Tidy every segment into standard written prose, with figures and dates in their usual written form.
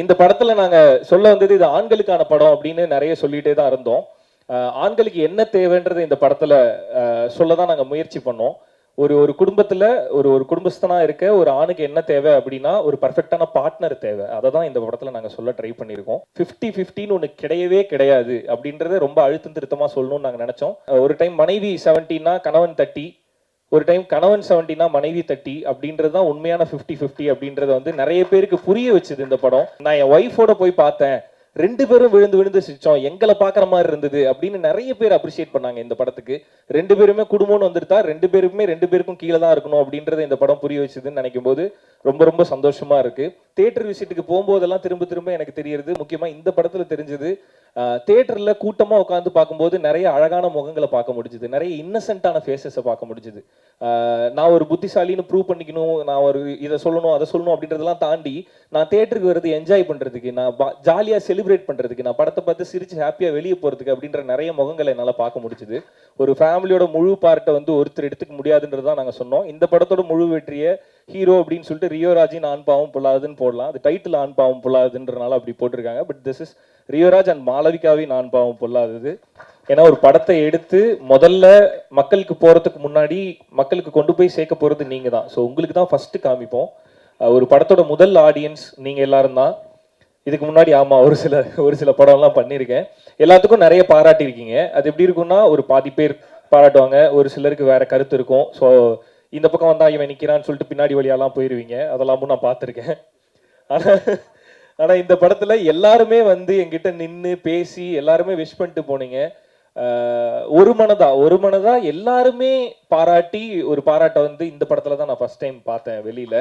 இந்த படத்துல நாங்க சொல்ல வந்தது இது ஆண்களுக்கான படம் அப்படின்னு நிறைய சொல்லிட்டே தான் இருந்தோம். ஆண்களுக்கு என்ன தேவைன்றது இந்த படத்துல சொல்லதான் நாங்க முயற்சி பண்ணோம். ஒரு ஒரு குடும்பத்துல ஒரு ஒரு குடும்பஸ்தனா இருக்க ஒரு ஆணுக்கு என்ன தேவை அப்படின்னா ஒரு பர்ஃபெக்டான பார்ட்னர் தேவை. அதை தான் இந்த படத்துல நாங்க சொல்ல ட்ரை பண்ணியிருக்கோம். 50-50 ஒன்று கிடையவே கிடையாது அப்படின்றத ரொம்ப அழுத்தம் திருத்தமா சொல்லணும்னு நாங்க நினைச்சோம். ஒரு டைம் மனைவி 70னா கணவன் 30, ஒரு டைம் கணவன் 70னா மனைவி 30 அப்படின்றது தான் உண்மையான 50-50 அப்படின்றத வந்து நிறைய பேருக்கு புரிய வச்சுது இந்த படம். நான் என் ஒய்ஃபோட போய் பார்த்தேன், 2 பேரும் விழுந்து விழுந்து சிரிச்சோம், எங்களை பார்க்குற மாதிரி இருந்தது அப்படின்னு நிறைய பேர் அப்ரிஷியேட் பண்ணாங்க இந்த படத்துக்கு. 2 பேருமே குடும்பம்னு வந்துருத்தா 2 பேருக்குமே 2 பேருக்கும் கீழே தான் இருக்கணும் அப்படின்றத இந்த படம் புரிய வச்சுதுன்னு நினைக்கும் போது ரொம்ப ரொம்ப சந்தோஷமா இருக்கு. தியேட்டர் விசிட்டுக்கு போகும்போதெல்லாம் திரும்ப திரும்ப எனக்கு தெரியுது, முக்கியமா இந்த படத்துல தெரிஞ்சது, தியேட்டர்ல கூட்டமா உட்காந்து பார்க்கும்போது நிறைய அழகான முகங்களை பார்க்க முடிஞ்சுது, நிறைய இன்னசென்ட்டான ஃபேஸஸை பார்க்க முடிஞ்சுது. நான் ஒரு புத்திசாலின்னு ப்ரூவ் பண்ணிக்கணும், நான் ஒரு இதை சொல்லணும் அதை சொல்லணும் அப்படின்றதெல்லாம் தாண்டி நான் தியேட்டருக்கு வர்றது என்ஜாய் பண்றதுக்கு, நான் ஜாலியாக செலிப்ரேட் பண்றதுக்கு, நான் படத்தை பார்த்து சிரிச்சு ஹாப்பியாக வெளியே போறதுக்கு அப்படின்ற நிறைய முகங்களை என்னால் பார்க்க முடிஞ்சுது. ஒரு ஃபேமிலியோட முழு பார்ட்டை வந்து ஒருத்தர் எடுத்துக்க முடியாதுன்றது தான் நாங்கள் சொன்னோம். இந்த படத்தோட முழு வெற்றியை ஹீரோ அப்படின்னு சொல்லிட்டு ரியோராஜின் ஆண் பாவம் பொல்லாதுன்னு போடலாம். அது டைட்டில் ஆண் பாவம் பொல்லாதுன்றனால அப்படி போட்டிருக்காங்க. But this is Rio Raj and மாளவிகாவின் ஆண் பாவம் பொல்லாதது. ஏன்னா ஒரு படத்தை எடுத்து முதல்ல மக்களுக்கு போறதுக்கு முன்னாடி மக்களுக்கு கொண்டு போய் சேர்க்க போறது நீங்க தான். ஸோ உங்களுக்கு தான் ஃபர்ஸ்ட் காமிப்போம். ஒரு படத்தோட முதல் ஆடியன்ஸ் நீங்க எல்லாரும் தான். இதுக்கு முன்னாடி ஆமா ஒரு சில படம்லாம் பண்ணியிருக்கேன். எல்லாத்துக்கும் நிறைய பாராட்டியிருக்கீங்க. அது எப்படி இருக்கும்னா ஒரு பாதி பேர் பாராட்டுவாங்க, ஒரு சிலருக்கு வேற கருத்து இருக்கும். ஸோ இந்த பக்கம் வந்தா இவன் நிற்கிறான்னு சொல்லிட்டு பின்னாடி வழியாலாம் போயிருவீங்க, அதெல்லாமும் நான் பார்த்துருக்கேன். ஆனா இந்த படத்துல எல்லாருமே வந்து என்கிட்ட நின்று பேசி எல்லாருமே விஷ் பண்ணிட்டு போனீங்க. ஒரு மனதா எல்லாருமே பாராட்டி ஒரு பாராட்டை வந்து இந்த படத்துல தான் நான் ஃபர்ஸ்ட் டைம் பார்த்தேன் வெளியில.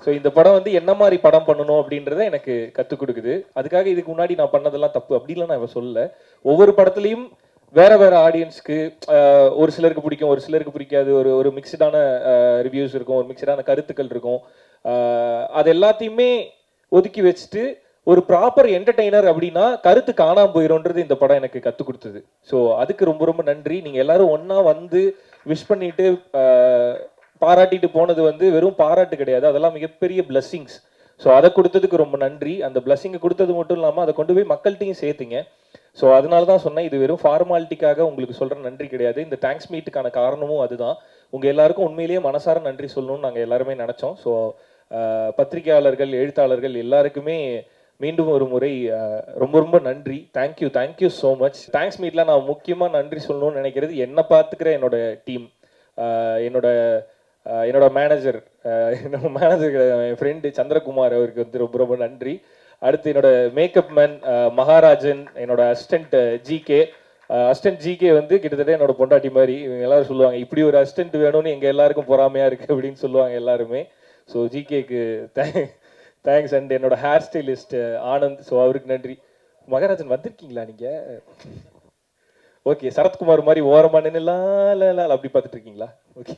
ஸோ இந்த படம் வந்து என்ன மாதிரி படம் பண்ணணும் அப்படின்றத எனக்கு கற்றுக் கொடுக்குது. அதுக்காக இதுக்கு முன்னாடி நான் பண்ணதெல்லாம் தப்பு அப்படின்லாம் நான் இவன் சொல்லல. ஒவ்வொரு படத்துலையும் வேற வேற ஆடியன்ஸ்க்கு ஒரு சிலருக்கு பிடிக்கும், ஒரு சிலருக்கு பிடிக்காது, ஒரு மிக்சடான ரிவ்யூஸ் இருக்கும், ஒரு மிக்சடான கருத்துக்கள் இருக்கும். அது எல்லாத்தையுமே ஒதுக்கி வச்சுட்டு ஒரு ப்ராப்பர் என்டர்டெய்னர் அப்படின்னா கருத்து காணாம போயிடும்ன்றது இந்த படம் எனக்கு கற்றுக் கொடுத்தது. ஸோ அதுக்கு ரொம்ப ரொம்ப நன்றி. நீங்க எல்லாரும் ஒன்னா வந்து விஷ் பண்ணிட்டு பாராட்டிட்டு போனது வந்து வெறும் பாராட்டு கிடையாது, அதெல்லாம் மிகப்பெரிய பிளஸ்ஸிங்ஸ். ஸோ அதை கொடுத்ததுக்கு ரொம்ப நன்றி. அந்த பிளஸ்ஸிங்கை கொடுத்தது மட்டும் இல்லாமல் அதை கொண்டு போய் மக்கள்கிட்டையும் சேர்த்துங்க. ஸோ அதனால தான் சொன்னேன், இது வெறும் ஃபார்மாலிட்டிக்காக உங்களுக்கு சொல்கிற நன்றி கிடையாது. இந்த தேங்க்ஸ் மீட்டுக்கான காரணமும் அதுதான். உங்கள் எல்லாருக்கும் உண்மையிலேயே மனசார நன்றி சொல்லணும்னு நாங்கள் எல்லாருமே நினச்சோம். ஸோ பத்திரிகையாளர்கள், எழுத்தாளர்கள் எல்லாருக்குமே மீண்டும் ஒரு முறை ரொம்ப ரொம்ப நன்றி. Thank you so much. தேங்க்ஸ் மீட்டில் நான் முக்கியமாக நன்றி சொல்லணும்னு நினைக்கிறது என்னை பார்த்துக்கிற என்னோட டீம், என்னோட மேனேஜர், என் ஃப்ரெண்டு சந்திரகுமார், அவருக்கு வந்து ரொம்ப ரொம்ப நன்றி. அடுத்து என்னோட மேக்கப் மேன் மகாராஜன், என்னோட அசிஸ்டன்ட் ஜிகே வந்து கிட்டத்தட்ட என்னோட பொண்டாட்டி மாதிரி. இவங்க எல்லாரும் சொல்லுவாங்க இப்படி ஒரு அசிஸ்டன்ட் வேணும்னு எங்கள் எல்லாருக்கும் பொறாமையாக இருக்குது அப்படின்னு சொல்லுவாங்க எல்லாருமே. ஸோ ஜிகேக்கு தேங்க்ஸ். அண்ட் என்னோட ஹேர் ஸ்டைலிஸ்ட் ஆனந்த், ஸோ அவருக்கு நன்றி. மகாராஜன் வந்திருக்கீங்களா நீங்கள்? ஓகே, சரத்குமார் மாதிரி ஓரமா நின்னுலாம் அப்படி பார்த்துட்டு இருக்கீங்களா? ஓகே.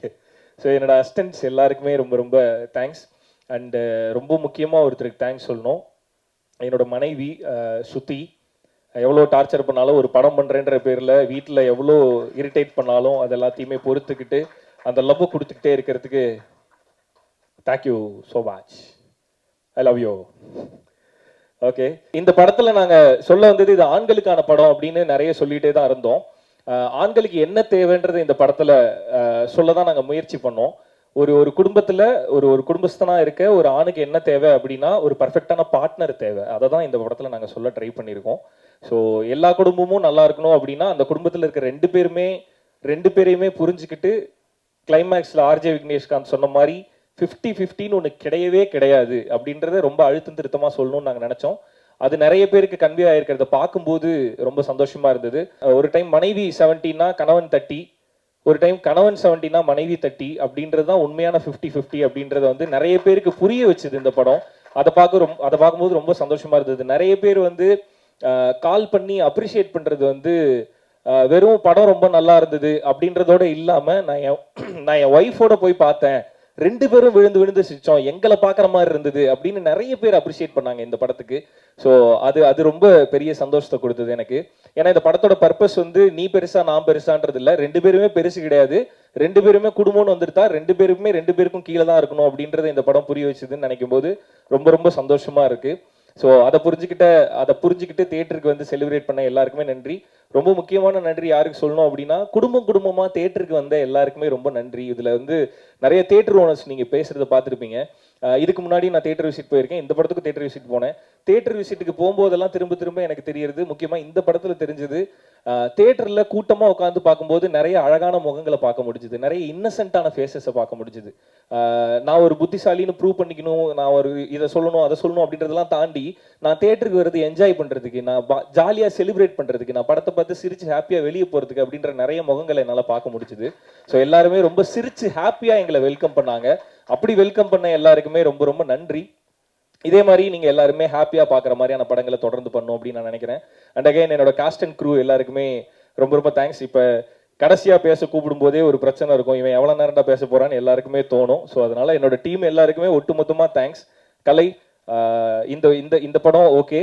ஸோ என்னோட அசிஸ்டன்ட்ஸ் எல்லாருக்குமே ரொம்ப ரொம்ப தேங்க்ஸ். அண்டு ரொம்ப முக்கியமாக ஒருத்தருக்கு தேங்க்ஸ் சொல்லணும். என்னோட மனைவி ஸ்ருதி, எவ்வளோ டார்ச்சர் பண்ணாலும் ஒரு படம் பண்ணுறேன்ற பேரில் வீட்டில் எவ்வளோ இரிட்டேட் பண்ணாலும் அது எல்லாத்தையுமே பொறுத்துக்கிட்டு அந்த லவ் கொடுத்துக்கிட்டே இருக்கிறதுக்கு thank you so much. I love you. Okay, இந்த படத்துல நாங்க சொல்ல வந்தது இது ஆண்களுக்கான படம் அப்படின்னு நிறைய சொல்லிட்டே தான் இருந்தோம். ஆண்களுக்கு என்ன தேவைன்றது இந்த படத்துல சொல்லதான் நாங்க முயற்சி பண்ணோம். ஒரு ஒரு குடும்பத்துல ஒரு ஒரு குடும்பஸ்தனா இருக்க ஒரு ஆணுக்கு என்ன தேவை அப்படின்னா ஒரு பர்ஃபெக்டான பார்ட்னர் தேவை. அதை தான் இந்த படத்துல நாங்க சொல்ல ட்ரை பண்ணியிருக்கோம். ஸோ எல்லா குடும்பமும் நல்லா இருக்கணும் அப்படின்னா அந்த குடும்பத்துல இருக்க ரெண்டு பேரையுமே புரிஞ்சுக்கிட்டு கிளைமேக்ஸ்ல ஆர்ஜே விக்னேஷ்காந்த் சொன்ன மாதிரி 50-50 ஒன்று கிடையவே கிடையாது அப்படின்றத ரொம்ப அழுத்தம் திருத்தமா சொல்லணும்னு நாங்கள் நினைச்சோம். அது நிறைய பேருக்கு கன்வே ஆயிருக்கிறத பார்க்கும்போது ரொம்ப சந்தோஷமா இருந்தது. ஒரு டைம் மனைவி 70னா கணவன் 30, ஒரு டைம் கணவன் 70னா மனைவி 30 அப்படின்றது தான் உண்மையான 50-50 அப்படின்றத வந்து நிறைய பேருக்கு புரிய வச்சுது இந்த படம். அதை பார்க்கும்போது ரொம்ப சந்தோஷமா இருந்தது. நிறைய பேர் வந்து கால் பண்ணி அப்ரிஷியேட் பண்றது வந்து வெறும் படம் ரொம்ப நல்லா இருந்தது அப்படின்றதோட இல்லாம நான் என் ஒய்ஃபோட போய் பார்த்தேன், 2 பேரும் விழுந்து விழுந்து சிரிச்சோம், எங்களை பார்க்குற மாதிரி இருந்தது அப்படின்னு நிறைய பேர் அப்ரிஷியேட் பண்ணாங்க இந்த படத்துக்கு. ஸோ அது ரொம்ப பெரிய சந்தோஷத்தை கொடுத்தது எனக்கு. ஏன்னா இந்த படத்தோட பர்பஸ் வந்து நீ பெருசா நான் பெருசான்றது இல்லை, 2 பேருமே பெருசு கிடையாது, 2 பேருமே குடும்பம்னு வந்துருத்தா 2 பேருக்கும் கீழே தான் இருக்கணும் அப்படின்றத இந்த படம் புரிய வச்சுதுன்னு நினைக்கும் போது ரொம்ப ரொம்ப சந்தோஷமா இருக்கு. ஸோ அதை புரிஞ்சுக்கிட்டு தேட்டருக்கு வந்து செலிப்ரேட் பண்ண எல்லாருக்குமே நன்றி. ரொம்ப முக்கியமான நன்றி யாருக்கு சொல்லணும் அப்படின்னா, குடும்பமா தேட்டருக்கு வந்த எல்லாருக்குமே ரொம்ப நன்றி. இதுல வந்து நிறைய தேட்டர் ஓனர்ஸ் நீங்க பேசுறத பார்த்துருப்பீங்க. இதுக்கு முன்னாடி நான் தேட்டர் விசிட் போயிருக்கேன், இந்த படத்துக்கு தேட்டர் விசிட் போனேன். தேட்டர் விசிட்டுக்கு போகும்போதெல்லாம் திரும்ப எனக்கு தெரியறது, முக்கியமா இந்த படத்துல தெரிஞ்சது, தேட்டர்ல கூட்டமா உட்காந்து பார்க்கும்போது நிறைய அழகான முகங்களை பார்க்க முடிஞ்சுது, நிறைய இன்னசென்ட்டான ஃபேஸஸை பார்க்க முடிஞ்சுது. நான் ஒரு புத்திசாலின்னு ப்ரூவ் பண்ணிக்கணும், நான் ஒரு இதை சொல்லணும் அதை சொல்லணும் அப்படின்றதெல்லாம் தாண்டி நான் தேட்டருக்கு வர்றது என்ஜாய் பண்றதுக்கு, நான் ஜாலியா செலிப்ரேட் பண்றதுக்கு, நான் படத்தை பார்த்து சிரிச்சு ஹாப்பியா வெளியே போறதுக்கு அப்படின்ற நிறைய முகங்களை என்னால் பார்க்க முடிஞ்சுது. ஸோ எல்லாருமே ரொம்ப சிரிச்சு ஹாப்பியா எங்களை வெல்கம் பண்ணாங்க. அப்படி வெல்கம் பண்ண எல்லாருக்குமே ரொம்ப ரொம்ப நன்றி. இதே மாதிரி நீங்க எல்லாருமே ஹாப்பியா பாக்குற மாதிரியான படங்களை தொடர்ந்து பண்ணும் அப்படின்னு நான் நினைக்கிறேன். அண்ட் அகைன் என்னோட காஸ்ட் அண்ட் க்ரூ எல்லாருக்குமே ரொம்ப ரொம்ப தேங்க்ஸ். இப்ப கடைசியா பேச கூப்பிடும் போதே ஒரு பிரச்சனை இருக்கும், இவன் எவ்வளவு நேரம்டா பேச போறான்னு எல்லாருக்குமே தோணும். ஸோ அதனால என்னோட டீம் எல்லாருக்குமே ஒட்டுமொத்தமா தேங்க்ஸ். கலை, இந்த இந்த இந்த படம் ஓகே,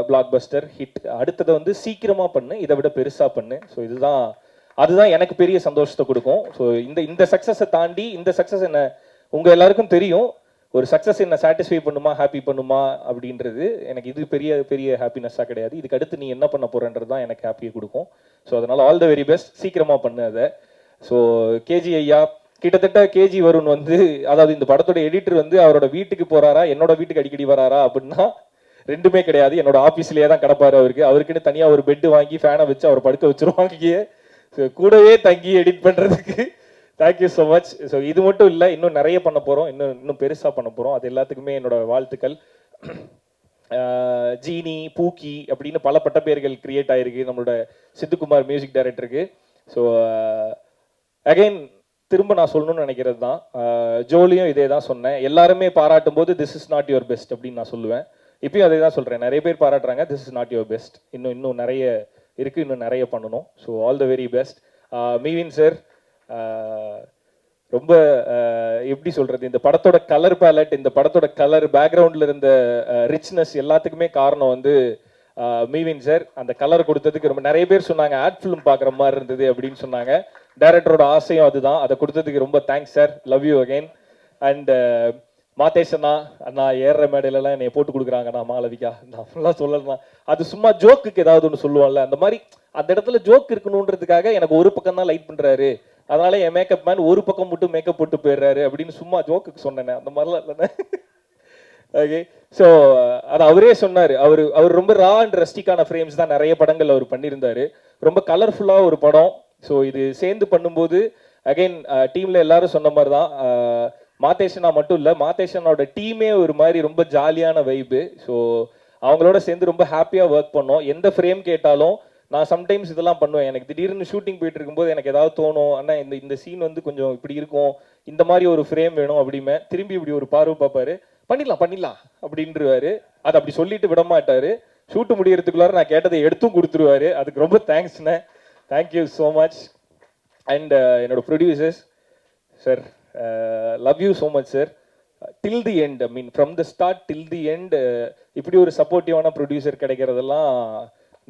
பிளாக் பஸ்டர் ஹிட், அடுத்ததை வந்து சீக்கிரமா பண்ணு, இதை விட பெருசா பண்ணு. ஸோ அதுதான் எனக்கு பெரிய சந்தோஷத்தை கொடுக்கும். ஸோ இந்த சக்சஸை தாண்டி, இந்த சக்சஸ் என்ன உங்க எல்லாருக்கும் தெரியும், ஒரு சக்சஸ் என்ன சாட்டிஸ்ஃபை பண்ணுமா, ஹாப்பி பண்ணுமா அப்படின்றது எனக்கு இது பெரிய பெரிய ஹாப்பினஸ்ஸாக கிடையாது. இதுக்கு அடுத்து நீ என்ன பண்ண போறன்றது தான் எனக்கு ஹாப்பியை கொடுக்கும். ஸோ அதனால ஆல் த வெரி பெஸ்ட், சீக்கிரமா பண்ணு அதை. ஸோ கேஜி ஐயா, கிட்டத்தட்ட கேஜி வருண் வந்து, அதாவது இந்த படத்தோட எடிட்டர் வந்து அவரோட வீட்டுக்கு போறாரா என்னோட வீட்டுக்கு அடிக்கடி வராரா அப்படின்னா ரெண்டுமே கிடையாது. என்னோட ஆஃபீஸ்லேயே தான் கிடப்பாரு. அவருக்குன்னு தனியாக ஒரு பெட்டு வாங்கி ஃபேனை வச்சு அவர் படுக்க வச்சிருவாங்க. கூடவே தங்கி எடிட் பண்றதுக்கு தேங்க்யூ ஸோ மச். ஸோ இது மட்டும் இல்லை, இன்னும் நிறைய பண்ண போகிறோம், இன்னும் பெருசாக பண்ண போகிறோம். அது எல்லாத்துக்குமே என்னோட வாழ்த்துக்கள். ஜீனி, பூக்கி அப்படின்னு பல பட்டப்பேர்கள் கிரியேட் ஆகிருக்கு நம்மளோட சித்துக்குமார் மியூசிக் டைரக்டருக்கு. ஸோ அகைன் திரும்ப நான் சொல்லணும்னு நினைக்கிறது தான், ஜோலியும் இதே தான் சொன்னேன். எல்லாருமே பாராட்டும் போது this is not your best அப்படின்னு நான் சொல்லுவேன். இப்பயும் அதே தான் சொல்கிறேன். நிறைய பேர் பாராட்டுறாங்க, this is not your best, இன்னும் நிறைய இருக்குது, இன்னும் நிறைய பண்ணணும். So all the very best. மீவின் சார், ரொம்ப எப்படி சொல்றது, இந்த படத்தோட கலர் பேலட், இந்த படத்தோட கலர் பேக்ரவுண்ட்ல இருந்த ரிச்னஸ் எல்லாத்துக்குமே காரணம் வந்து மீவின் சார். அந்த கலர் கொடுத்ததுக்கு ரொம்ப நிறைய பேர் சொன்னாங்க ஆட் ஃபிலிம் பார்க்குற மாதிரி இருந்தது அப்படின்னு சொன்னாங்க. டைரக்டரோட ஆசையும் அதுதான், அதை கொடுத்ததுக்கு ரொம்ப thanks sir, love you again. And Madhesh அண்ணா ஏற மேடையிலலாம் என்னை போட்டு கொடுக்குறாங்கண்ணா, மாளவிகா, நான் ஃபுல்லாக சொல்லலாம், அது சும்மா ஜோக்குக்கு ஏதாவது ஒன்று சொல்லுவான்ல, அந்த மாதிரி அந்த இடத்துல ஜோக் இருக்கணுன்றதுக்காக எனக்கு ஒரு பக்கம் தான் லைட் பண்ணுறாரு, அதனால என் மேக்கப் மேன் ஒரு பக்கம் மட்டும் மேக்கப் போட்டு போயிடுறாரு அப்படின்னு சும்மா ஜோக்குக்கு சொன்னேன். அந்த மாதிரிலாம் இல்லைண்ணே. ஓகே, ஸோ அது அவரே சொன்னார். அவர் ரொம்ப ரா அண்ட் ரஸ்டிக்கான ஃப்ரேம்ஸ் தான் நிறைய படங்கள் அவர் பண்ணியிருந்தாரு. ரொம்ப கலர்ஃபுல்லாக ஒரு படம். ஸோ இது சேர்ந்து பண்ணும்போது அகைன் டீமில் எல்லாரும் சொன்ன மாதிரி தான், மாதேஷனா மட்டும் இல்லை, மாதேஷனோட டீமே ஒரு மாதிரி ரொம்ப ஜாலியான வைப்பு. ஸோ அவங்களோட சேர்ந்து ரொம்ப ஹாப்பியாக ஒர்க் பண்ணோம். எந்த ஃப்ரேம் கேட்டாலும் நான் சம்டைம்ஸ் இதெல்லாம் பண்ணுவேன். எனக்கு திடீர்னு ஷூட்டிங் போயிட்டு இருக்கும்போது எனக்கு ஏதாவது தோணும், அண்ணா இந்த சீன் வந்து கொஞ்சம் இப்படி இருக்கும், இந்த மாதிரி ஒரு ஃப்ரேம் வேணும் அப்படிமே. திரும்பி இப்படி ஒரு பார்வை பார்ப்பாரு, பண்ணிடலாம் அப்படின்றவாரு. அதை அப்படி சொல்லிட்டு விட மாட்டாரு. ஷூட்டு முடியறதுக்குள்ளார நான் கேட்டதை எடுத்தும் கொடுத்துருவாரு. அதுக்கு ரொம்ப தேங்க்ஸ்ண்ணே, தேங்க்யூ ஸோ மச். அண்ட் என்னோட producers sir, love you so much sir. Till the end, I mean from the start till the end, இப்படி ஒரு சப்போர்ட்டிவான ப்ரொடியூசர் கிடைக்கிறதெல்லாம்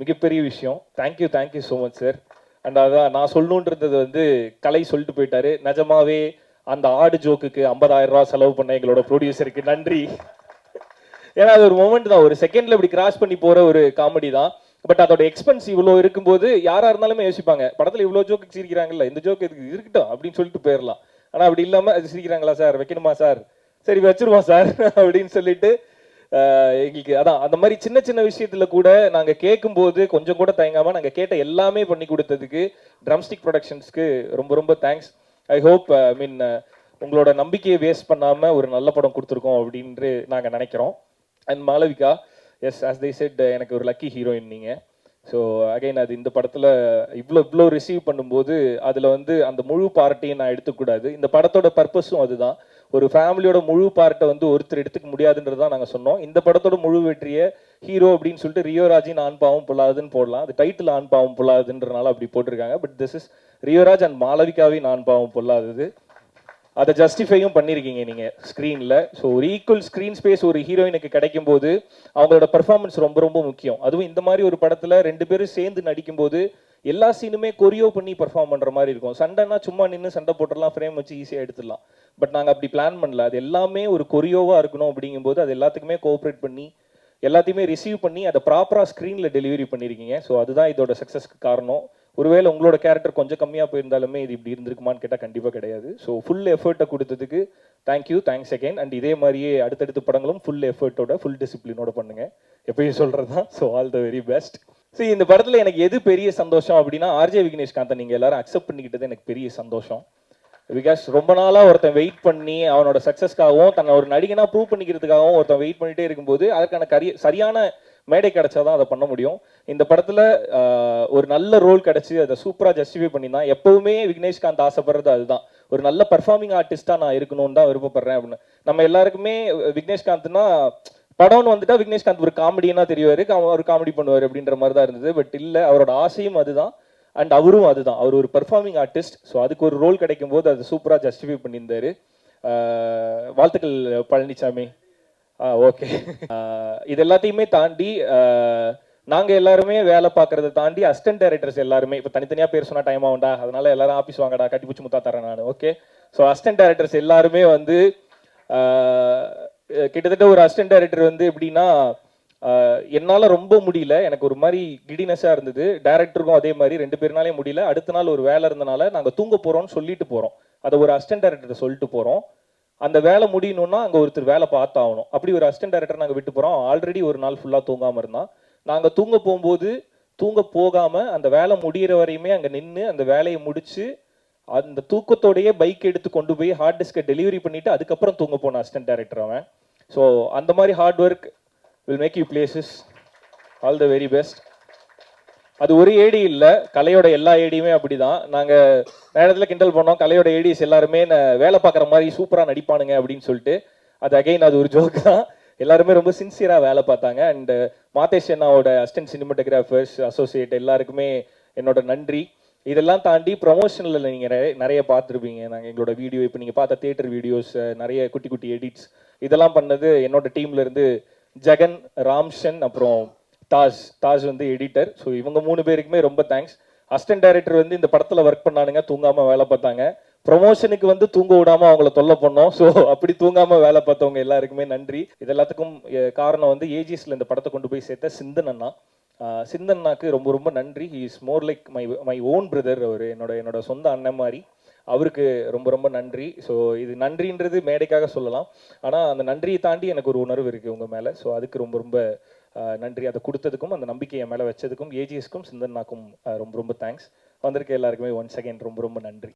மிகப்பெரிய விஷயம். Thank you so much sir. And அதான் நான் சொல்லணுன்றது வந்து கலை சொல்லிட்டு போயிட்டாரு. நிஜமாவே அந்த ஆடு ஜோக்குக்கு 50,000 ரூபா செலவு பண்ண எங்களோட ப்ரொடியூசருக்கு நன்றி. ஏன்னா அது ஒரு மொமெண்ட் தான், ஒரு செகண்ட்ல இப்படி கிராஸ் பண்ணி போற ஒரு காமெடி தான். பட் அதோட எக்ஸ்பென்ஸ் இவ்வளோ இருக்கும்போது யாரா இருந்தாலுமே யோசிப்பாங்க, படத்துல இவ்வளோ ஜோக்கு சிரிக்கிறாங்கல்ல, இந்த ஜோக்கு இதுக்கு இருக்கட்டும் அப்படின்னு சொல்லிட்டு போயிடலாம். ஆனா அப்படி இல்லாம, அது சிரிக்கிறாங்களா சார், வைக்கணுமா சார், சரி வச்சிருவோம் சார் அப்படின்னு சொல்லிட்டு எங்களுக்கு அதான் அந்த மாதிரி சின்ன சின்ன விஷயத்துல கூட நாங்க கேட்கும் போது கொஞ்சம் கூட தயங்காம நாங்க கேட்ட எல்லாமே பண்ணி கொடுத்ததுக்கு ட்ரம்ஸ்டிக் ப்ரொடக்ஷன்ஸ்க்கு ரொம்ப ரொம்ப தேங்க்ஸ். ஐ ஹோப் உங்களோட நம்பிக்கையை வேஸ்ட் பண்ணாம ஒரு நல்ல படம் கொடுத்துருக்கோம் அப்படின்னு நாங்க நினைக்கிறோம். And Malavika, S as they said, எனக்கு ஒரு லக்கி ஹீரோயின் நீங்க. ஸோ அகைன் அது இந்த படத்தில் இவ்வளோ ரிசீவ் பண்ணும்போது அதில் வந்து அந்த முழு பார்ட்டையும் நான் எடுத்துக்கூடாது. இந்த படத்தோட பர்பஸும் அதுதான், ஒரு ஃபேமிலியோட முழு பார்ட்டை வந்து ஒருத்தர் எடுத்துக்க முடியாதுன்றது தான் நாங்கள் சொன்னோம். இந்த படத்தோட முழு வெற்றியை ஹீரோ அப்படின்னு சொல்லிட்டு ரியோராஜின் ஆண் பாவம் பொல்லாதுன்னு போடலாம், அது டைட்டில் ஆண் பாவம் பொல்லாதுன்றனால அப்படி போட்டிருக்காங்க. But this is Rio Raj and மாளவிகாவின் ஆண் பாவம் பொல்லாதது. அதை ஜஸ்டிஃபையும் பண்ணியிருக்கீங்க நீங்கள் ஸ்க்ரீனில். ஸோ ஒரு ஈக்குவல் ஸ்க்ரீன் ஸ்பேஸ் ஒரு ஹீரோயினுக்கு கிடைக்கும் போது அவங்களோட பர்ஃபார்மன்ஸ் ரொம்ப ரொம்ப முக்கியம். அதுவும் இந்த மாதிரி ஒரு படத்தில் 2 பேரும் சேர்ந்து நடிக்கும்போது எல்லா சீனுமே கொரியோ பண்ணி பர்ஃபார்ம் பண்ணுற மாதிரி இருக்கும். சண்டைனா சும்மா நின்று சண்டை போட்டுடலாம், ஃப்ரேம் வச்சு ஈஸியாக எடுத்துடலாம். பட் நாங்கள் அப்படி பிளான் பண்ணல, அது எல்லாமே ஒரு கொரியோவாக இருக்கணும். அப்படிங்கும்போது அது எல்லாத்துக்குமே கோஆப்ரேட் பண்ணி எல்லாத்தையுமே ரிசீவ் பண்ணி அதை ப்ராப்பராக ஸ்க்ரீனில் டெலிவரி பண்ணியிருக்கீங்க. ஸோ அதுதான் இதோட சக்ஸஸ்க்கு காரணம். ஒருவேளை உங்களோட கேரக்டர் கொஞ்சம் கம்மியாக போயிருந்தாலுமே இது இப்படி இருந்திருக்குமான்னு கேட்டால் கண்டிப்பாக கிடையாது. ஸோ ஃபுல் எஃபர்ட்டை கொடுத்ததுக்கு தேங்க்யூ, தேங்க்ஸ் அகைன். அண்ட் இதே மாதிரியே அடுத்தடுத்த படங்களும் ஃபுல் எஃபர்ட்டோட ஃபுல் டிசிப்ளினோட பண்ணுங்க. எப்பயும் சொல்கிறது தான். So all the very best. So இந்த படத்தில் எனக்கு எது பெரிய சந்தோஷம் அப்படின்னா, ஆர்ஜே விக்னேஷ்காந்தை நீங்கள் எல்லாரும் அக்செப்ட் பண்ணிக்கிட்டது எனக்கு பெரிய சந்தோஷம். பிகாஸ் ரொம்ப நாளாக ஒருத்தன் வெயிட் பண்ணி அவனோட சக்ஸஸ்க்காகவும் தன்னை ஒரு நடிகனாக ப்ரூவ் பண்ணிக்கிறதுக்காகவும் ஒருத்தன் வெயிட் பண்ணிகிட்டே இருக்கும்போது அதற்கான சரியான மேடை கிடைச்சாதான் அதை பண்ண முடியும். இந்த படத்தில் ஒரு நல்ல ரோல் கிடச்சி அதை சூப்பராக ஜஸ்டிஃபை பண்ணி தான். எப்போவுமே விக்னேஷ்காந்த் ஆசைப்படுறது அதுதான், ஒரு நல்ல பர்ஃபார்மிங் ஆர்டிஸ்ட்டாக நான் இருக்கணும்னு தான் விருப்பப்படுறேன் அப்படின்னு. நம்ம எல்லாருக்குமே விக்னேஷ்காந்த்னா படம்னு வந்துட்டா விக்னேஷ்காந்த் ஒரு காமெடியனாக தெரிவார், ஒரு காமெடி பண்ணுவார் அப்படின்ற மாதிரி தான் இருந்தது. பட் இல்லை, அவரோட ஆசையும் அதுதான் அண்ட் அவரும் அதுதான். அவர் ஒரு பெர்ஃபார்மிங் ஆர்டிஸ்ட். ஸோ அதுக்கு ஒரு ரோல் கிடைக்கும் போது அது சூப்பராக ஜஸ்டிஃபை பண்ணியிருந்தாரு. வாழ்த்துக்கள் பழனிசாமி. ஓகே. இது எல்லாத்தையுமே தாண்டி நாங்கள் எல்லாருமே வேலை பார்க்கறத தாண்டி அசிஸ்டன்ட் டைரக்டர்ஸ் எல்லாருமே, இப்போ தனித்தனியாக பேர் சொன்னால் டைம் ஆகும்டா, அதனால எல்லாரும் ஆஃபீஸ் வாங்கடா, கட்டிப்பிடிச்சு முத்தா தரேன் நான். ஓகே. ஸோ அசிஸ்டன்ட் டைரக்டர்ஸ் எல்லாருமே வந்து கிட்டத்தட்ட ஒரு அசிஸ்டன்ட் டைரக்டர் வந்து எப்படின்னா, என்னால் ரொம்ப முடியல, எனக்கு ஒரு மாதிரி கிடினஸாக இருந்தது. டைரக்டருக்கும் அதே மாதிரி 2 பேர்னாலே முடியல. அடுத்த நாள் ஒரு வேலை இருந்தனால நாங்கள் தூங்க போகிறோம்னு சொல்லிட்டு போகிறோம். அதை ஒரு அசிஸ்டன்ட் டைரக்டர் சொல்லிட்டு போகிறோம். அந்த வேலை முடியணும்னா அங்கே ஒருத்தர் வேலை பார்த்தாகணும். அப்படி ஒரு அசிஸ்டன்ட் டைரக்டர் நாங்கள் விட்டு போகிறோம். ஆல்ரெடி ஒரு நாள் ஃபுல்லாக தூங்காமல் இருந்தான். நாங்கள் தூங்க போகும்போது தூங்க போகாமல் அந்த வேலை முடிகிற வரையுமே அங்கே நின்று அந்த வேலையை முடித்து அந்த தூக்கத்தோடையே பைக் எடுத்து கொண்டு போய் ஹார்ட் டிஸ்கை டெலிவரி பண்ணிவிட்டு அதுக்கப்புறம் தூங்க போன அசிஸ்டன்ட் டைரக்டர் அவன். ஸோ அந்த மாதிரி hard work will make you places. All the very best. அது ஒரு ஏடி இல்லை, கலையோட எல்லா ஏடியுமே அப்படிதான். நாங்கள் நேரத்தில் கிண்டல் பண்ணோம், கலையோட ஏடிஸ் எல்லாருமே வேலை பார்க்குற மாதிரி சூப்பராக நடிப்பானுங்க அப்படின்னு சொல்லிட்டு. அது அகைன் அது ஒரு ஜோக் தான். எல்லாருமே ரொம்ப சின்சியராக வேலை பார்த்தாங்க. அண்ட் மாதேஷ் அண்ணாவோட அசிஸ்டன்ட் சினிமாட்டோகிராஃபர்ஸ் அசோசியேட் எல்லாருக்குமே என்னோட நன்றி. இதெல்லாம் தாண்டி ப்ரொமோஷனில் நீங்கள் நிறைய பார்த்துருப்பீங்க. நாங்கள் எங்களோட வீடியோ, இப்போ நீங்கள் பார்த்த தியேட்டர் வீடியோஸ், நிறைய குட்டி குட்டி எடிட்ஸ் இதெல்லாம் பண்ணது என்னோட டீம்லேருந்து ஜெகன், ராம்ஷன், அப்புறம் தாஜ் வந்து எடிட்டர். ஸோ இவங்க 3 பேருக்குமே ரொம்ப தேங்க்ஸ். அசிஸ்டன்ட் டைரக்டர் வந்து இந்த படத்தில் ஒர்க் பண்ணானுங்க, தூங்காமல் வேலை பார்த்தாங்க. ப்ரொமோஷனுக்கு வந்து தூங்க விடாமல் அவங்கள தொல்லை பண்ணோம். ஸோ அப்படி தூங்காமல் வேலை பார்த்தவங்க எல்லாருக்குமே நன்றி. இது எல்லாத்துக்கும் காரணம் வந்து ஏஜிஎஸ்ல இந்த படத்தை கொண்டு போய் சேர்த்த சிந்தன் அண்ணா. சிந்தன்னாக்கு ரொம்ப ரொம்ப நன்றி. He is more like my own brother. அவர் என்னோட சொந்த அண்ணன் மாதிரி. அவருக்கு ரொம்ப ரொம்ப நன்றி. ஸோ இது நன்றின்றது மேடைக்காக சொல்லலாம், ஆனால் அந்த நன்றியை தாண்டி எனக்கு ஒரு உணர்வு இருக்குது உங்கள் மேலே. ஸோ அதுக்கு ரொம்ப ரொம்ப நன்றி. அதை கொடுத்ததுக்கும் அந்த நம்பிக்கையை மேலே வச்சதுக்கும் ஏஜிஎஸ்க்கும் சிந்தன்னாக்கும் ரொம்ப ரொம்ப தேங்க்ஸ். வந்திருக்க எல்லாருக்குமே ஒன்ஸ் அகைன் ரொம்ப ரொம்ப நன்றி.